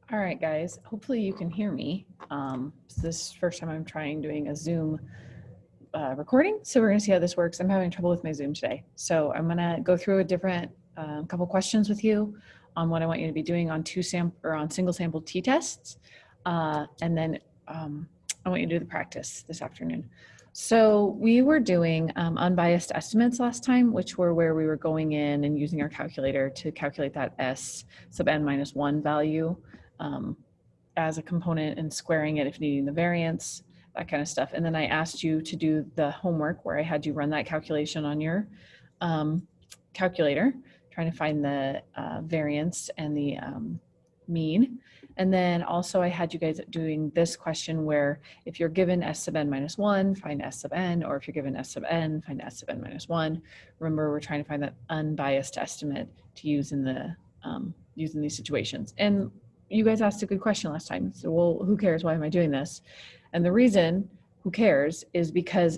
All right, guys, hopefully you can hear me. This is the first time I'm trying doing a Zoom recording, so we're gonna see how this works. I'm having trouble with my Zoom today. So I'm gonna go through a different couple questions with you on what I want you to be doing on single sample t-tests. And then I want you to do the practice this afternoon. So we were doing unbiased estimates last time, which were where we were going in and using our calculator to calculate that S sub n minus 1 value as a component and squaring it if needing the variance, that kind of stuff. And then I asked you to do the homework where I had you run that calculation on your calculator, trying to find the variance and the mean. And then also I had you guys doing this question where if you're given S sub n minus 1, find S sub n, or if you're given S sub n, find S sub n minus 1. Remember, we're trying to find that unbiased estimate to use in the using these situations. And you guys asked a good question last time. So, well, who cares? Why am I doing this? And the reason who cares is because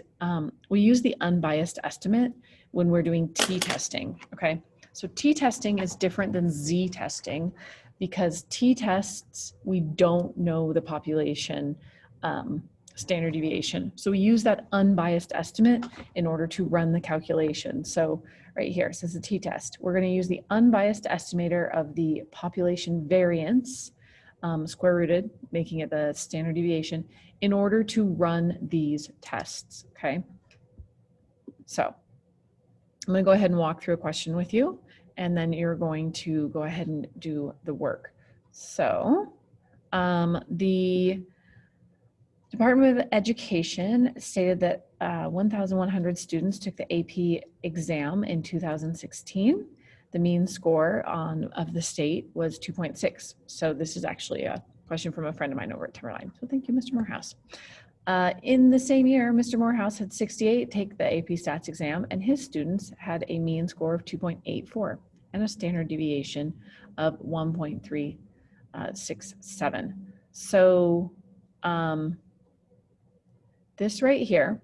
we use the unbiased estimate when we're doing t-testing, okay? So t-testing is different than z-testing because t-tests, we don't know the population standard deviation. So we use that unbiased estimate in order to run the calculation. So right here, since the t-test, we're gonna use the unbiased estimator of the population variance, square rooted, making it the standard deviation, in order to run these tests, okay? So I'm gonna go ahead and walk through a question with you, and then you're going to go ahead and do the work. So the Department of Education stated that 1,100 students took the AP exam in 2016. The mean score of the state was 2.6. So this is actually a question from a friend of mine over at Timberline. So thank you, Mr. Morehouse. In the same year, Mr. Morehouse had 68 take the AP Stats exam, and his students had a mean score of 2.84 and a standard deviation of 1.367. So this right here,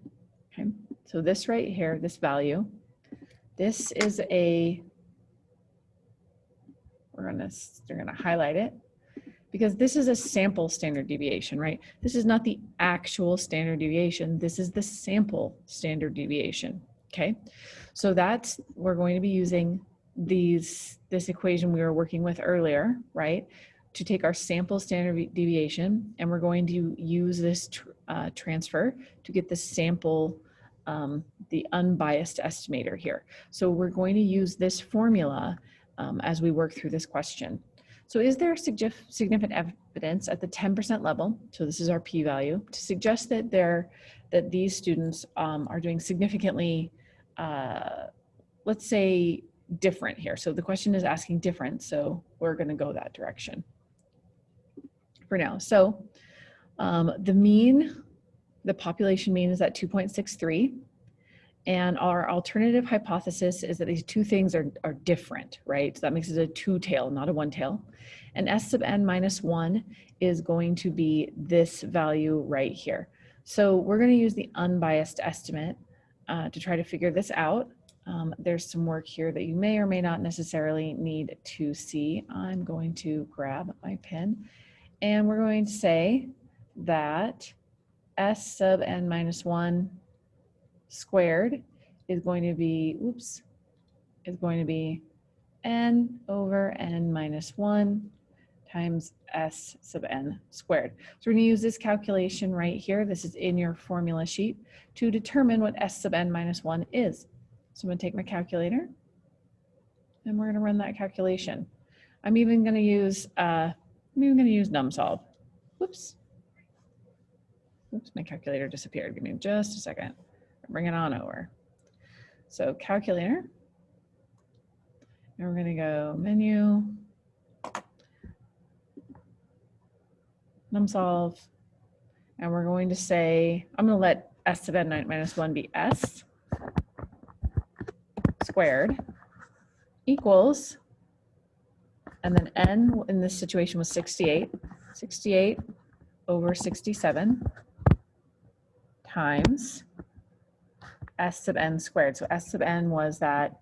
okay, so this right here, this value, this is we're gonna highlight it because this is a sample standard deviation, right? This is not the actual standard deviation. This is the sample standard deviation, okay? So we're going to be using this equation we were working with earlier, right? To take our sample standard deviation, and we're going to use this transfer to get the sample, the unbiased estimator here. So we're going to use this formula as we work through this question. So is there significant evidence at the 10% level, so this is our p-value, to suggest that these students are doing significantly, let's say, different here. So the question is asking different, so we're going to go that direction for now. So the population mean is at 2.63, and our alternative hypothesis is that these two things are different, right? So that makes it a two-tail, not a one-tail. And S sub n minus 1 is going to be this value right here. So we're going to use the unbiased estimate to try to figure this out. There's some work here that you may or may not necessarily need to see. I'm going to grab my pen, and we're going to say that S sub n minus 1 squared is going to be, n over n minus 1 times S sub n squared. So we're going to use this calculation right here. This is in your formula sheet to determine what S sub n minus 1 is. So I'm going to take my calculator, and we're going to run that calculation. I'm even going to use NumSolve. Whoops, my calculator disappeared. Give me just a second. Bring it on over. So calculator, and we're going to go menu, NumSolve, and we're going to say, I'm going to let S sub n minus 1 be S squared equals, and then n in this situation was 68 over 67 times S sub n squared. So S sub n was that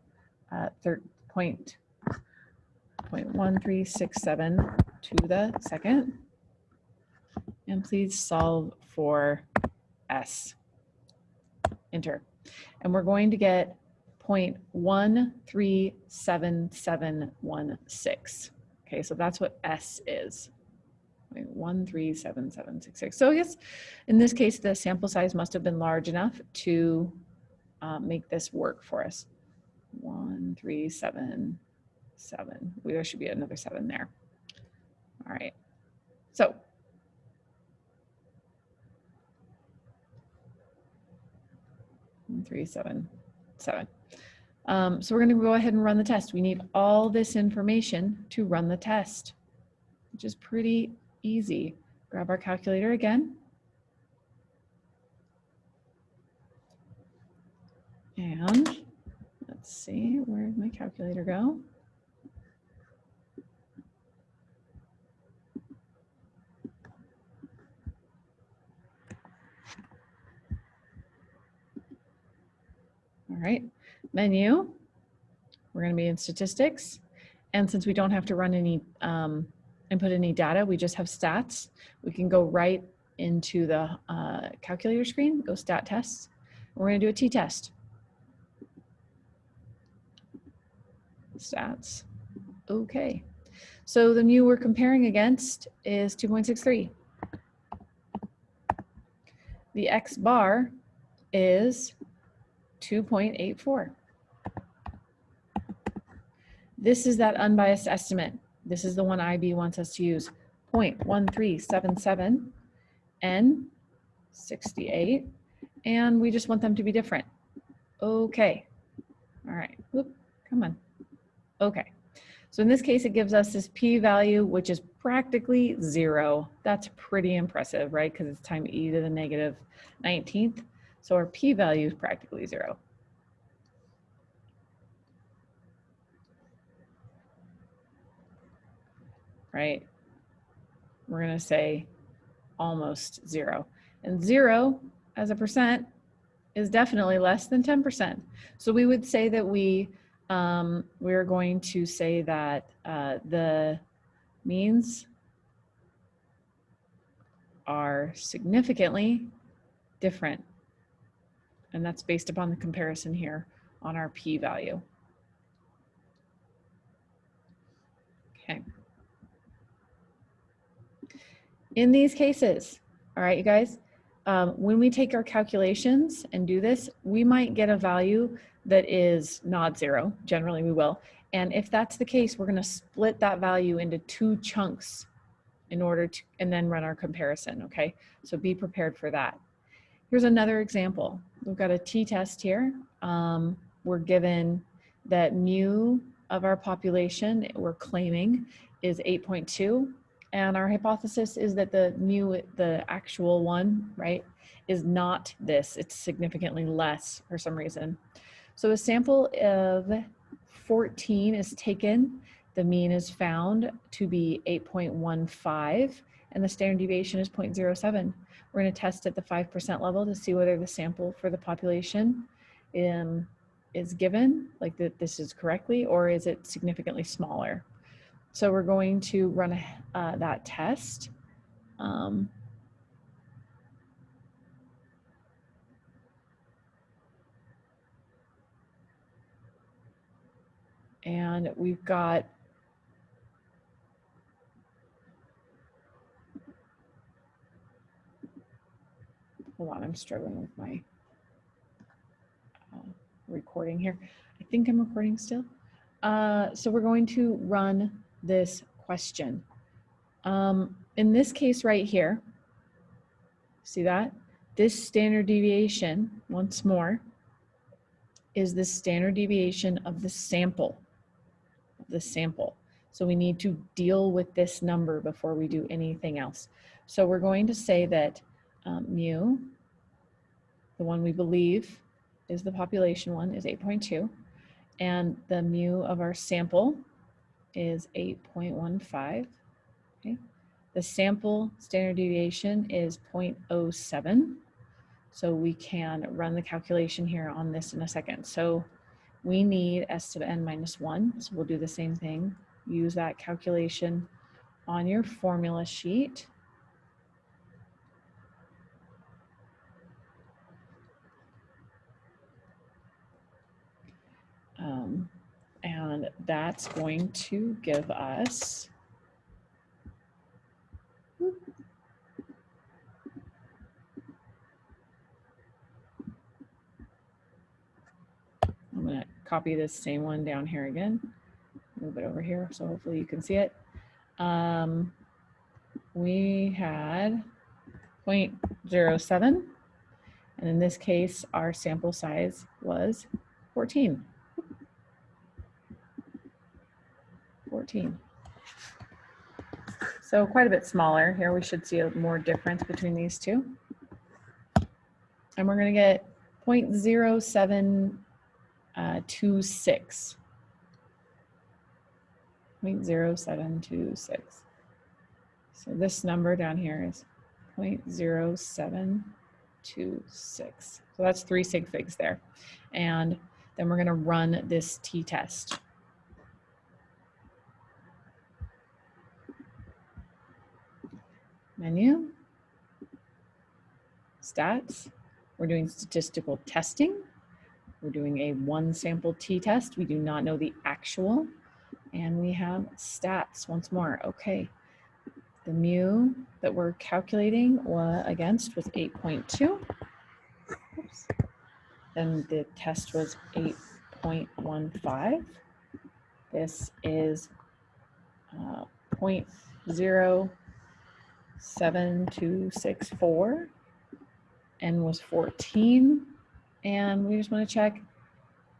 0.1367 to the second. And please solve for S. Enter. And we're going to get 0.137716. Okay, so that's what S is. 0.137766. So yes, in this case, the sample size must have been large enough to make this work for us. 1377. There should be another 7 there. All right. So three, seven, seven. So we're going to go ahead and run the test. We need all this information to run the test, which is pretty easy. Grab our calculator again. And let's see, where did my calculator go? All right, menu, we're going to be in statistics. And since we don't have to run any, input any data, we just have stats, we can go right into the calculator screen, go stat tests. We're going to do a t-test. Stats. Okay. So the mu we're comparing against is 2.63. The X bar is 2.84. This is that unbiased estimate. This is the one IB wants us to use. 0.1377 and 68. And we just want them to be different. Okay. All right. Whoop, come on. Okay. So in this case, it gives us this p-value, which is practically 0. That's pretty impressive, right? Because it's times e to the negative 19th. So our p-value is practically 0. Right? We're going to say almost 0. And 0 as a percent is definitely less than 10%. So we would say that we're going to say that the means are significantly different. And that's based upon the comparison here on our p-value. Okay. In these cases, all right, you guys, when we take our calculations and do this, we might get a value that is not 0. Generally, we will. And if that's the case, we're going to split that value into 2 chunks in order to, and then run our comparison, okay? So be prepared for that. Here's another example. We've got a t-test here. We're given that mu of our population, we're claiming, is 8.2. And our hypothesis is that the mu, the actual one, right, is not this. It's significantly less for some reason. So a sample of 14 is taken. The mean is found to be 8.15, and the standard deviation is 0.07. We're going to test at the 5% level to see whether the sample for the population is given, like that this is correctly, or is it significantly smaller. So we're going to run that test. And we've got hold on, I'm struggling with my recording here. I think I'm recording still. So we're going to run this question. In this case right here, see that? This standard deviation, once more, is the standard deviation of the sample. So we need to deal with this number before we do anything else. So we're going to say that mu, the one we believe is the population one, is 8.2, and the mu of our sample is 8.15. Okay. The sample standard deviation is 0.07. So we can run the calculation here on this in a second. So we need s to the n minus 1. So we'll do the same thing. Use that calculation on your formula sheet, and that's going to give us, I'm going to copy this same one down here again, move it over here so hopefully you can see it. We had 0.07, and in this case, our sample size was 14. 14. So quite a bit smaller. Here we should see a more difference between these two. And we're going to get 0.0726. 0.0726. So this number down here is 0.0726. So that's 3 sig figs there. And then we're going to run this t-test. Menu, stats, we're doing statistical testing. We're doing a 1 sample t-test. We do not know the actual. And we have stats once more. Okay, the mu that we're calculating against was 8.2. Oops. Then the test was 8.15. This is 0.7264. N was 14. And we just want to check,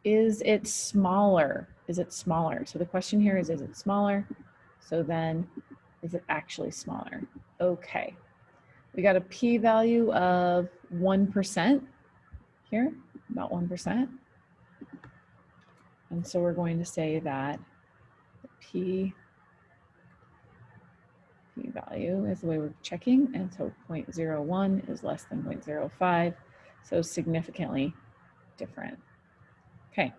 is it smaller? Is it smaller? So the question here is it smaller? So then, is it actually smaller? Okay. We got a p-value of 1% here, about 1%. And so we're going to say that the p-value is the way we're checking. And so 0.01 is less than 0.05. So significantly different. Okay.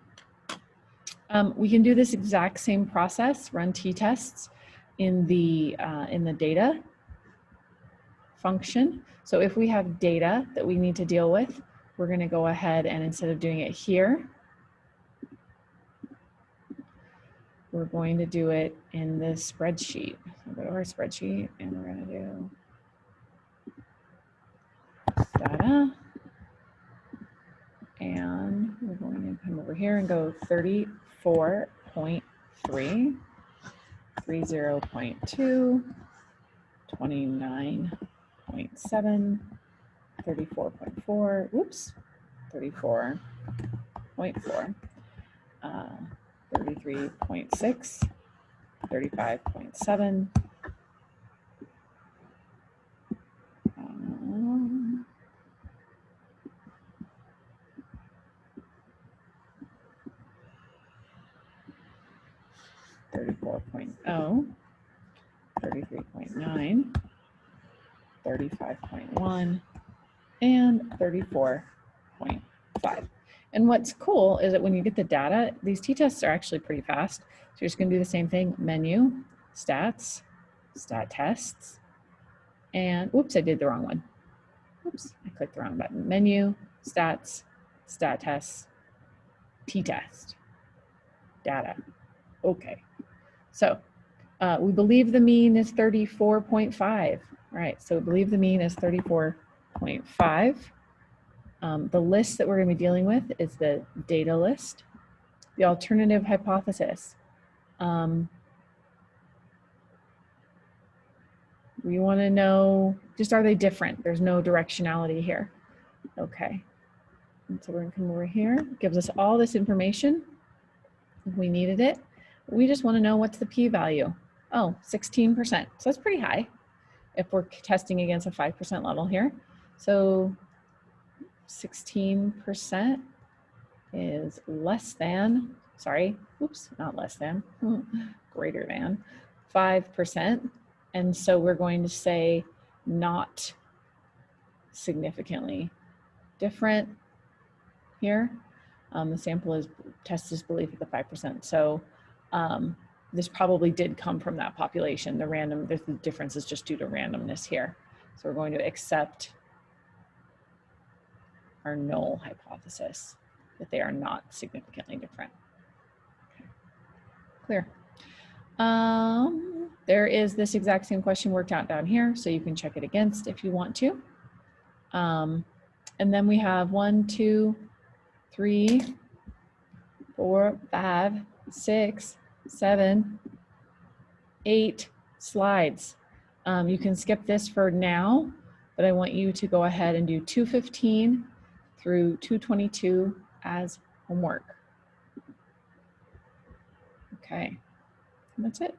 We can do this exact same process, run t-tests in the data function. So if we have data that we need to deal with, we're going to go ahead and instead of doing it here, we're going to do it in this spreadsheet. So go to our spreadsheet and we're going to do data. And we're going to come over here and go 34.3, 30.2, 29.7, 34.4, whoops, 34.4, 33.6, 35.7, 34.0, 33.9, 35.1, and 34.5. And what's cool is that when you get the data, these t-tests are actually pretty fast. So you're just going to do the same thing, menu, stats, stat tests, and whoops, I did the wrong one. Oops, I clicked the wrong button. Menu, stats, stat tests, t-test, data. Okay. So we believe the mean is 34.5. All right, so we believe the mean is 34.5. The list that we're going to be dealing with is the data list. The alternative hypothesis. We want to know, just are they different? There's no directionality here. Okay. And so we're going to come over here. It gives us all this information if we needed it. We just want to know what's the p-value. Oh, 16%. So that's pretty high if we're testing against a 5% level here. So 16% is less than, sorry, oops, not less than, greater than 5%. And so we're going to say not significantly different here. The sample is test is belief at the 5%. So this probably did come from that population. The difference is just due to randomness here. So we're going to accept our null hypothesis that they are not significantly different. Okay. Clear. There is this exact same question worked out down here, so you can check it against if you want to. And then we have 1, 2, 3, 4, 5, 6, 7, 8 slides. You can skip this for now, but I want you to go ahead and do 215 through 222 as homework. Okay, and that's it.